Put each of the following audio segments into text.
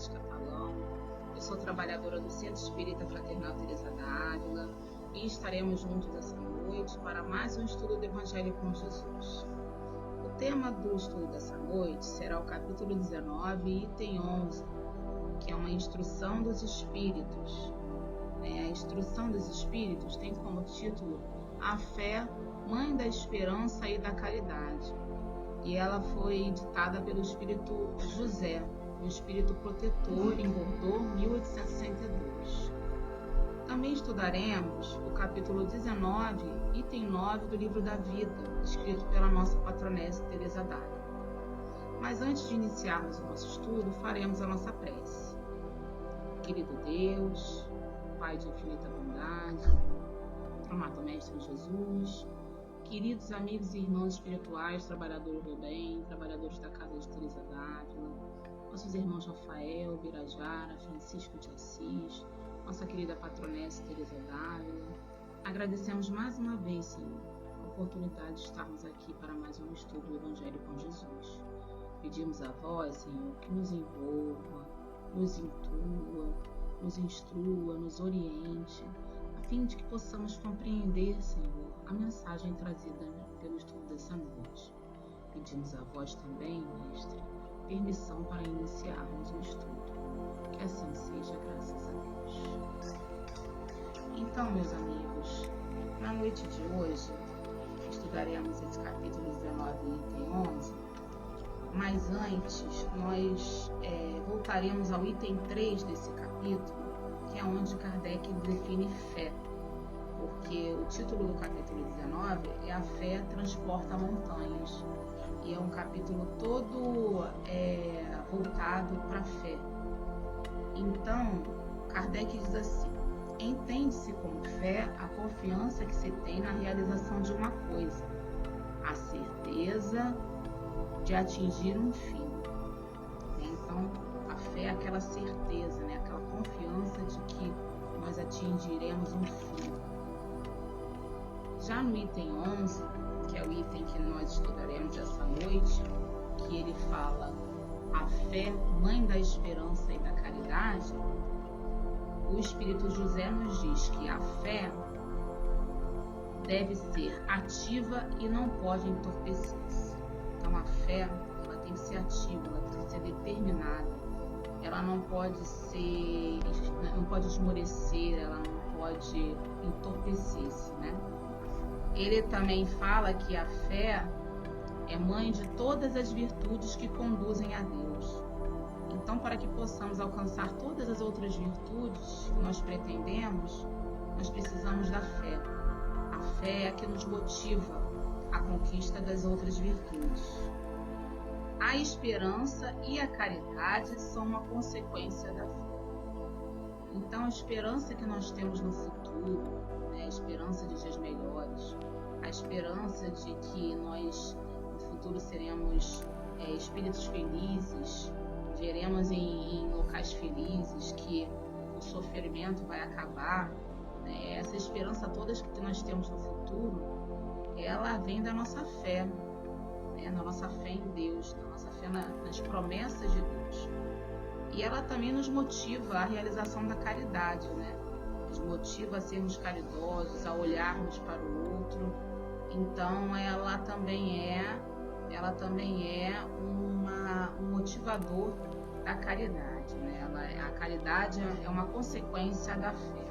Mercedes Catalão, eu sou trabalhadora do Centro Espírita Fraternal Teresa d'Ávila e estaremos juntos essa noite para mais um estudo do Evangelho com Jesus. O tema do estudo dessa noite será o capítulo 19, item 11, que é uma instrução dos Espíritos. A instrução dos Espíritos tem como título A Fé, Mãe da Esperança e da Caridade, e ela foi ditada pelo Espírito José, o Espírito Protetor em Bordeaux, 1862. Também estudaremos o capítulo 19, item 9 do Livro da Vida, escrito pela nossa patronessa Teresa d'Ávila. Mas antes de iniciarmos o nosso estudo, faremos a nossa prece. Querido Deus, Pai de infinita bondade, amado Mestre Jesus, queridos amigos e irmãos espirituais, trabalhadores do bem, trabalhadores da Casa de Teresa d'Ávila, nossos irmãos Rafael, Birajara, Francisco de Assis, nossa querida patronessa Teresa d'Ávila, agradecemos mais uma vez, Senhor, a oportunidade de estarmos aqui para mais um estudo do Evangelho com Jesus. Pedimos a vós, Senhor, que nos envolva, nos intua, nos instrua, nos oriente, a fim de que possamos compreender, Senhor, a mensagem trazida pelo estudo dessa noite. Pedimos a vós também, Mestre, permissão para iniciarmos o estudo. Que assim seja, graças a Deus. Então, meus amigos, na noite de hoje, estudaremos esse capítulo 19, item 11, mas antes nós voltaremos ao item 3 desse capítulo, que é onde Kardec define fé, porque o título do capítulo 19 é A Fé Transporta Montanhas, e é um capítulo todo voltado para a fé. Então, Kardec diz assim: entende-se como fé a confiança que se tem na realização de uma coisa, a certeza de atingir um fim. Então, a fé é aquela certeza, aquela confiança de que nós atingiremos um fim. Já no item 11, que é o item que nós estudaremos essa noite, que ele fala a fé, mãe da esperança e da caridade, o Espírito José nos diz que a fé deve ser ativa e não pode entorpecer-se. Então a fé, ela tem que ser ativa, ela tem que ser determinada, ela não pode esmorecer, ela não pode entorpecer-se, Ele também fala que a fé é mãe de todas as virtudes que conduzem a Deus. Então, para que possamos alcançar todas as outras virtudes que nós pretendemos, nós precisamos da fé. A fé é a que nos motiva à conquista das outras virtudes. A esperança e a caridade são uma consequência da fé. Então, a esperança que nós temos no futuro, a esperança de dias melhores, a esperança de que nós no futuro seremos espíritos felizes, veremos em locais felizes, que o sofrimento vai acabar, essa esperança toda que nós temos no futuro, ela vem da nossa fé, na nossa fé em Deus, na nossa fé nas promessas de Deus. E ela também nos motiva à realização da caridade, nos motiva a sermos caridosos, a olharmos para o outro. Então ela também é um motivador da caridade, A caridade é uma consequência da fé.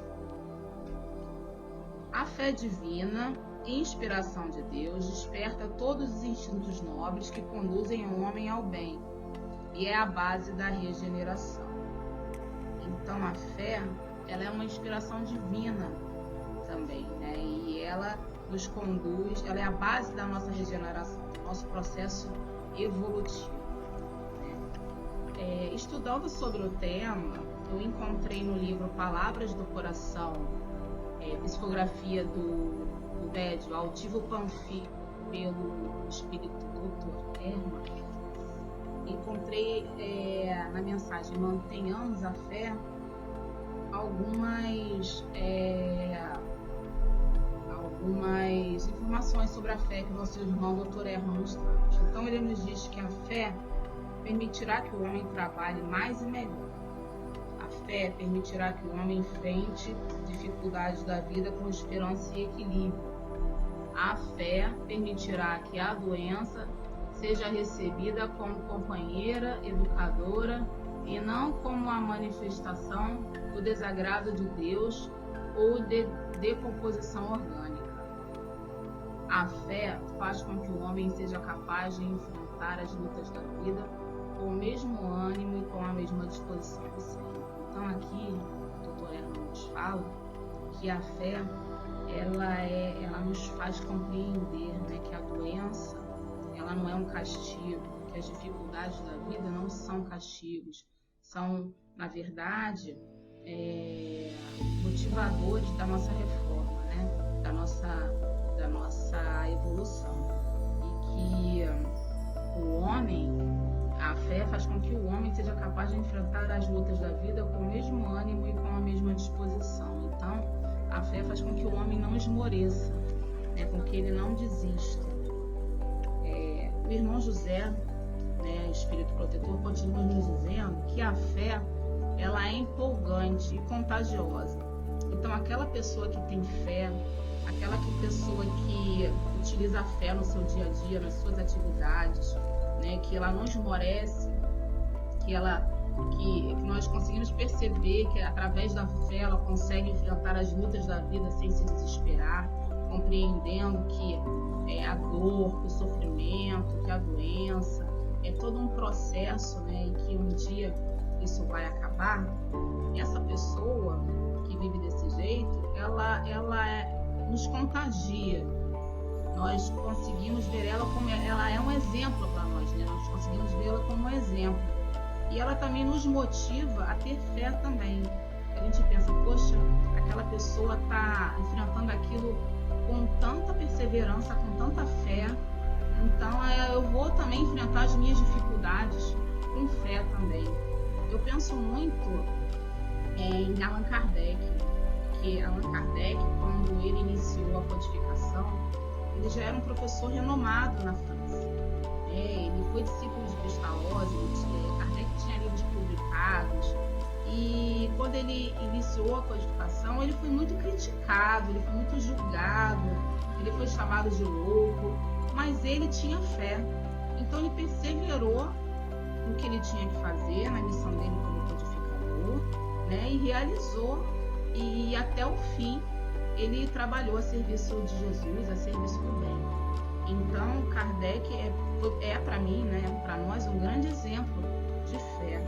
A fé divina, inspiração de Deus, desperta todos os instintos nobres que conduzem o homem ao bem e é a base da regeneração. Então a fé, ela é uma inspiração divina também, E ela nos conduz, ela é a base da nossa regeneração, do nosso processo evolutivo. Estudando sobre o tema, eu encontrei no livro Palavras do Coração, psicografia do médium Altivo Panfiro pelo Espírito Dr. Herman, encontrei na mensagem Mantenhamos a Fé algumas informações sobre a fé que o nosso irmão Dr. Herman nos traz. Então ele nos diz que a fé permitirá que o homem trabalhe mais e melhor. A fé permitirá que o homem enfrente dificuldades da vida com esperança e equilíbrio. A fé permitirá que a doença seja recebida como companheira, educadora e não como a manifestação do desagrado de Deus ou de decomposição orgânica. A fé faz com que o homem seja capaz de enfrentar as lutas da vida com o mesmo ânimo e com a mesma disposição do Senhor. Então aqui, o Dr. Herman nos fala que a fé ela nos faz compreender, né, que a doença ela não é um castigo, que as dificuldades da vida não são castigos, são, na verdade, motivadores da nossa reforma, né, da nossa evolução. E que o homem, a fé faz com que o homem seja capaz de enfrentar as lutas da vida com o mesmo ânimo e com a mesma disposição. Então, a fé faz com que o homem não esmoreça, né, com que ele não desista. O irmão José, né, Espírito Protetor, continua nos dizendo que a fé ela é empolgante e contagiosa. Então, aquela pessoa que tem fé, aquela pessoa que utiliza a fé no seu dia a dia, nas suas atividades, né, que ela não esmorece, que nós conseguimos perceber que através da fé ela consegue enfrentar as lutas da vida sem se desesperar, compreendendo que a dor, que o sofrimento, que a doença é todo um processo, né, e que um dia isso vai acabar. Essa pessoa que vive desse jeito, ela nos contagia. Nós conseguimos ver ela como ela é um exemplo para nós, né? Nós conseguimos vê-la como um exemplo. E ela também nos motiva a ter fé também. A gente pensa, poxa, aquela pessoa está enfrentando aquilo com tanta perseverança, com tanta fé, então eu vou também enfrentar as minhas dificuldades com fé também. Eu penso muito em Allan Kardec, que Allan Kardec, quando ele iniciou a codificação, ele já era um professor renomado na França. Ele foi discípulo de Pestalozzi, Kardec tinha livros publicados, e quando ele iniciou a codificação, ele foi muito criticado, ele foi muito julgado, ele foi chamado de louco, mas ele tinha fé. Então ele perseverou no que ele tinha que fazer, na missão dele como codificador, né, e realizou, e até o fim ele trabalhou a serviço de Jesus, a serviço do bem. Então Kardec é para mim, né, para nós, um grande exemplo de fé.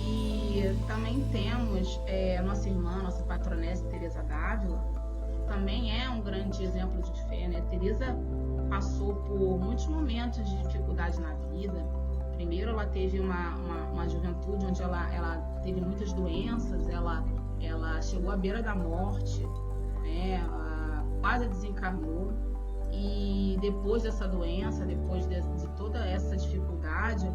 E também temos nossa irmã, nossa patronessa Teresa d'Ávila, que também é um grande exemplo de fé, né? Teresa passou por muitos momentos de dificuldade na vida. Primeiro, ela teve uma juventude onde ela teve muitas doenças, ela chegou à beira da morte, né? Quase desencarnou. E depois dessa doença, depois de toda essa dificuldade,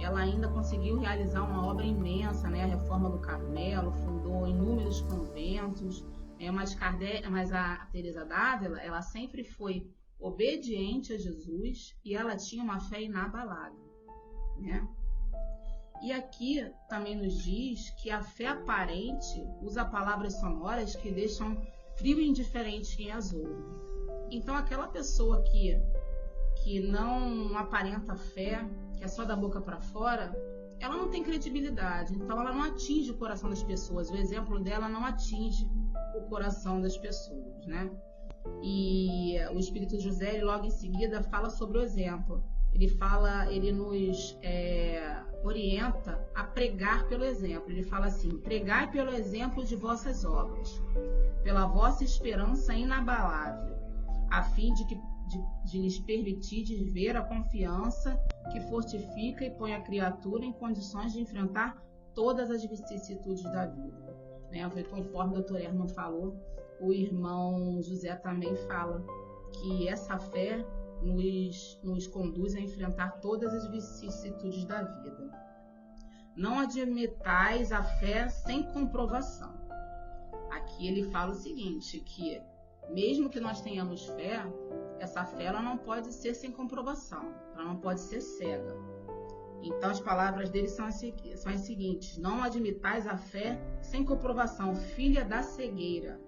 ela ainda conseguiu realizar uma obra imensa, né? A Reforma do Carmelo, fundou inúmeros conventos, mas a Teresa d'Ávila, ela sempre foi obediente a Jesus e ela tinha uma fé inabalável, né? E aqui também nos diz que a fé aparente usa palavras sonoras que deixam frio e indiferente quem as ouve. Então, aquela pessoa que não aparenta fé, que é só da boca para fora, ela não tem credibilidade, então ela não atinge o coração das pessoas. O exemplo dela não atinge o coração das pessoas, né? E o Espírito de José, ele, logo em seguida, fala sobre o exemplo. Ele nos orienta a pregar pelo exemplo. Ele fala assim: pregai pelo exemplo de vossas obras, pela vossa esperança inabalável, a fim de lhes permitir ver a confiança que fortifica e põe a criatura em condições de enfrentar todas as vicissitudes da vida. Foi conforme o Dr. Herman falou, o irmão José também fala que essa fé nos conduz a enfrentar todas as vicissitudes da vida. Não admitais a fé sem comprovação. Aqui ele fala o seguinte, que mesmo que nós tenhamos fé, essa fé ela não pode ser sem comprovação, ela não pode ser cega. Então as palavras dele são as seguintes: não admitais a fé sem comprovação, filha da cegueira.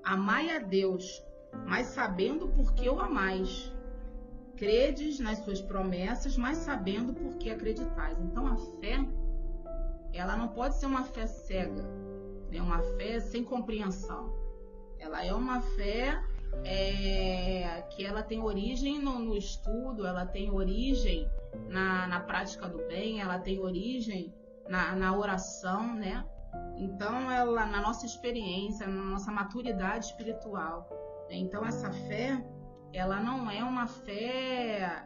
Amai a Deus, mas sabendo por que o amais. Credes nas suas promessas, mas sabendo por que acreditais. Então a fé, ela não pode ser uma fé cega, né? Uma fé sem compreensão. Ela é uma fé que ela tem origem no estudo, ela tem origem na prática do bem, ela tem origem na oração, né? Então, ela, na nossa experiência, na nossa maturidade espiritual. Então, essa fé, ela não é uma fé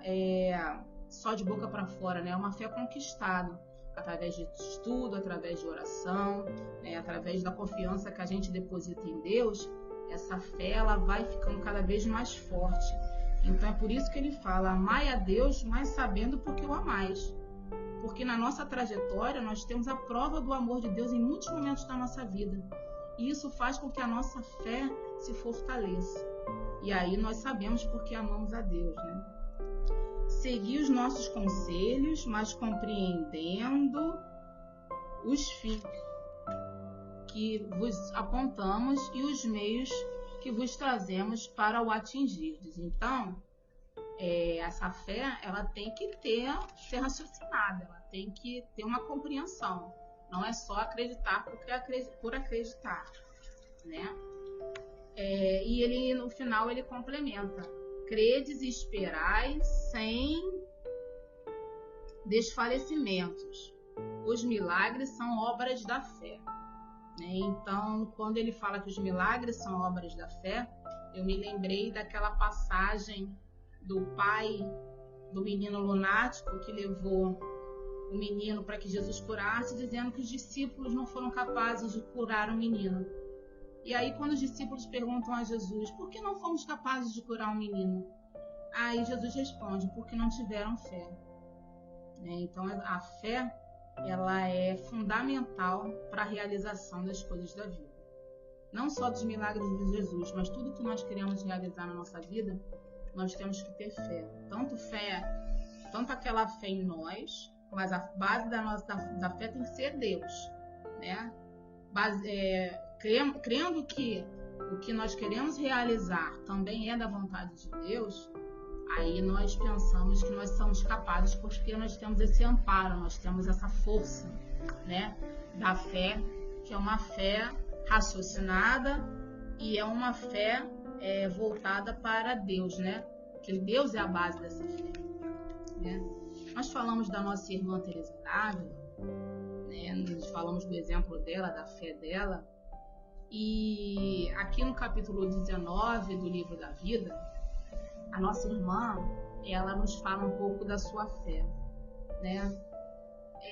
só de boca para fora, né? É uma fé conquistada através de estudo, através de oração, né? Através da confiança que a gente deposita em Deus. Essa fé, ela vai ficando cada vez mais forte. Então, é por isso que ele fala: amai a Deus, mas sabendo por que o amais. Porque na nossa trajetória, nós temos a prova do amor de Deus em muitos momentos da nossa vida. E isso faz com que a nossa fé se fortaleça. E aí nós sabemos por que amamos a Deus, né? Segui os nossos conselhos, mas compreendendo os fins que vos apontamos e os meios que vos trazemos para o atingirdes. Então, essa fé, ela tem que ser raciocinada, ela tem que ter uma compreensão. Não é só acreditar por acreditar, né? E ele, no final, ele complementa: credes e esperais sem desfalecimentos. Os milagres são obras da fé. Então, quando ele fala que os milagres são obras da fé, eu me lembrei daquela passagem do pai do menino lunático que levou o menino para que Jesus curasse, dizendo que os discípulos não foram capazes de curar o menino. E aí, quando os discípulos perguntam a Jesus: por que não fomos capazes de curar o menino? Aí Jesus responde: porque não tiveram fé. Então, a fé, ela é fundamental para a realização das coisas da vida. Não só dos milagres de Jesus, mas tudo que nós queremos realizar na nossa vida, nós temos que ter fé. Tanto aquela fé em nós, mas a base da fé tem que ser Deus, né? Crendo que o que nós queremos realizar também é da vontade de Deus, aí nós pensamos que nós somos capazes, porque nós temos esse amparo, nós temos essa força, né, da fé, que é uma fé raciocinada e é uma fé voltada para Deus, né? Que Deus é a base dessa fé, né? Nós falamos da nossa irmã Teresa d'Ávila, né? Nós falamos do exemplo dela, da fé dela, e aqui no capítulo 19 do livro da vida, a nossa irmã, ela nos fala um pouco da sua fé, né?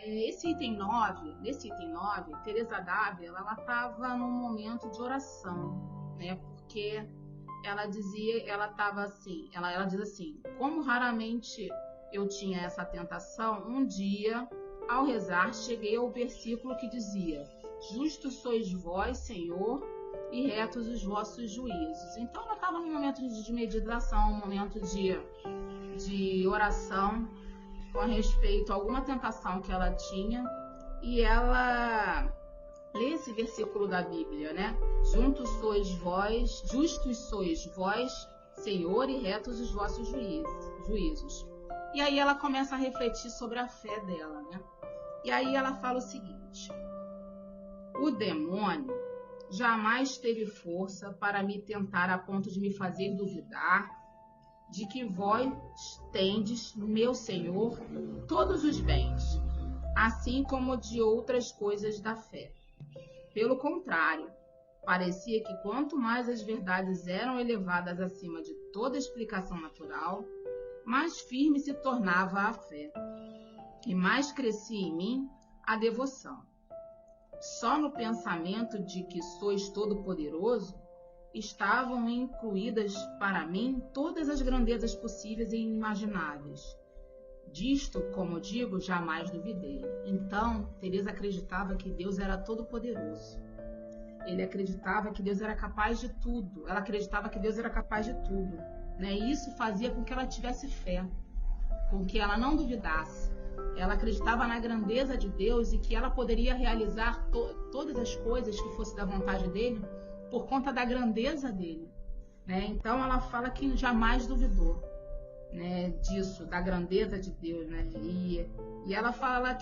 Nesse item 9, Teresa d'Ávila, ela estava num momento de oração, né? Porque ela diz assim: como raramente eu tinha essa tentação, um dia, ao rezar, cheguei ao versículo que dizia: justos sois vós, Senhor, e retos os vossos juízos. Então ela estava num momento de meditação, um momento de oração com respeito a alguma tentação que ela tinha, e ela lê esse versículo da Bíblia, né? Justos sois vós, Senhor, e retos os vossos juízos. E aí ela começa a refletir sobre a fé dela, né? E aí ela fala o seguinte: o demônio jamais teve força para me tentar a ponto de me fazer duvidar de que vós tendes, meu Senhor, todos os bens, assim como de outras coisas da fé. Pelo contrário, parecia que quanto mais as verdades eram elevadas acima de toda explicação natural, mais firme se tornava a fé, e mais crescia em mim a devoção. Só no pensamento de que sois todo-poderoso estavam incluídas para mim todas as grandezas possíveis e inimagináveis. Disto, como digo, jamais duvidei. Então, Teresa acreditava que Deus era todo-poderoso. Ele acreditava que Deus era capaz de tudo. Ela acreditava que Deus era capaz de tudo, né? E isso fazia com que ela tivesse fé, com que ela não duvidasse, Ela acreditava na grandeza de Deus e que ela poderia realizar todas as coisas que fosse da vontade dele por conta da grandeza dele, né? Então ela fala que jamais duvidou, né, disso, da grandeza de Deus, né? E ela fala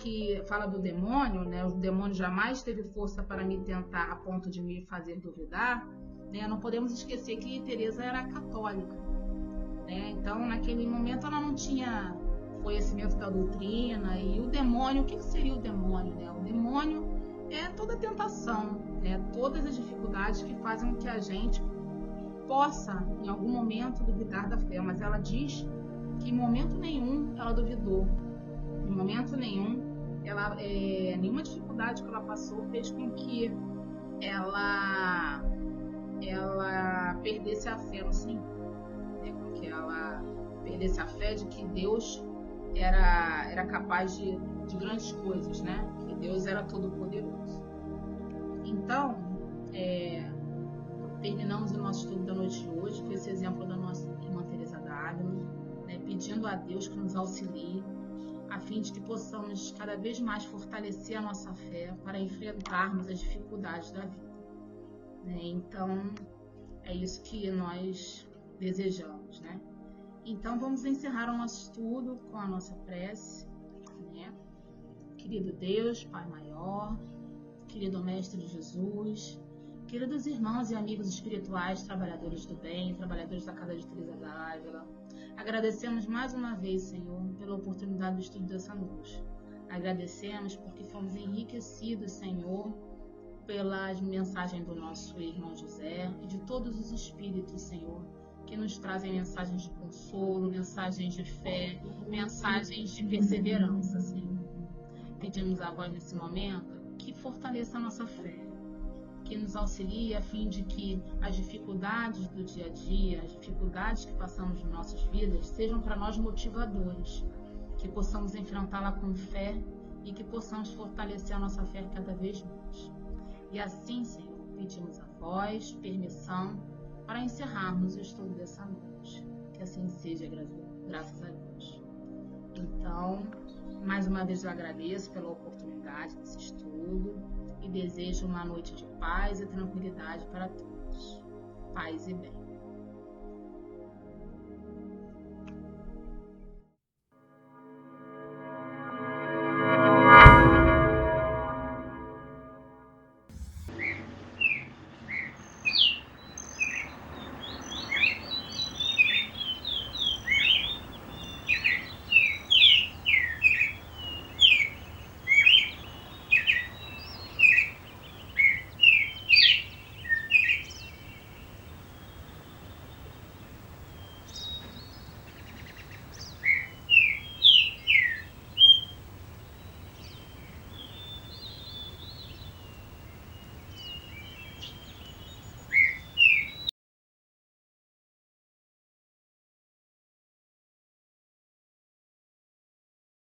do demônio, né? O demônio jamais teve força para me tentar a ponto de me fazer duvidar, né? Não podemos esquecer que Teresa era católica, né? Então naquele momento ela não tinha conhecimento da doutrina. E o demônio, o que seria o demônio, né? O demônio é toda a tentação, né? Todas as dificuldades que fazem com que a gente possa em algum momento duvidar da fé, mas ela diz que em momento nenhum ela duvidou, em momento nenhum nenhuma dificuldade que ela passou fez com que ela perdesse a fé no Senhor, né? Com que ela perdesse a fé de que Deus era capaz de grandes coisas, né? Que Deus era todo poderoso. Então, terminamos o nosso estudo da noite de hoje com esse exemplo da nossa irmã Teresa d'Ávila, né, pedindo a Deus que nos auxilie, a fim de que possamos cada vez mais fortalecer a nossa fé para enfrentarmos as dificuldades da vida, né? Então, é isso que nós desejamos, né? Então, vamos encerrar o nosso estudo com a nossa prece, né? Querido Deus, Pai maior, querido Mestre Jesus, queridos irmãos e amigos espirituais, trabalhadores do bem, trabalhadores da Casa de Teresa d'Ávila, agradecemos mais uma vez, Senhor, pela oportunidade do estudo dessa noite. Agradecemos porque fomos enriquecidos, Senhor, pelas mensagens do nosso irmão José e de todos os espíritos, Senhor, que nos trazem mensagens de consolo, mensagens de fé, mensagens de perseverança, Senhor. Pedimos a vós nesse momento que fortaleça a nossa fé, que nos auxilie a fim de que as dificuldades do dia a dia, as dificuldades que passamos em nossas vidas, sejam para nós motivadores, que possamos enfrentá-la com fé e que possamos fortalecer a nossa fé cada vez mais. E assim, Senhor, pedimos a vós permissão para encerrarmos o estudo dessa noite. Que assim seja, graças a Deus. Então, mais uma vez eu agradeço pela oportunidade desse estudo e desejo uma noite de paz e tranquilidade para todos. Paz e bem.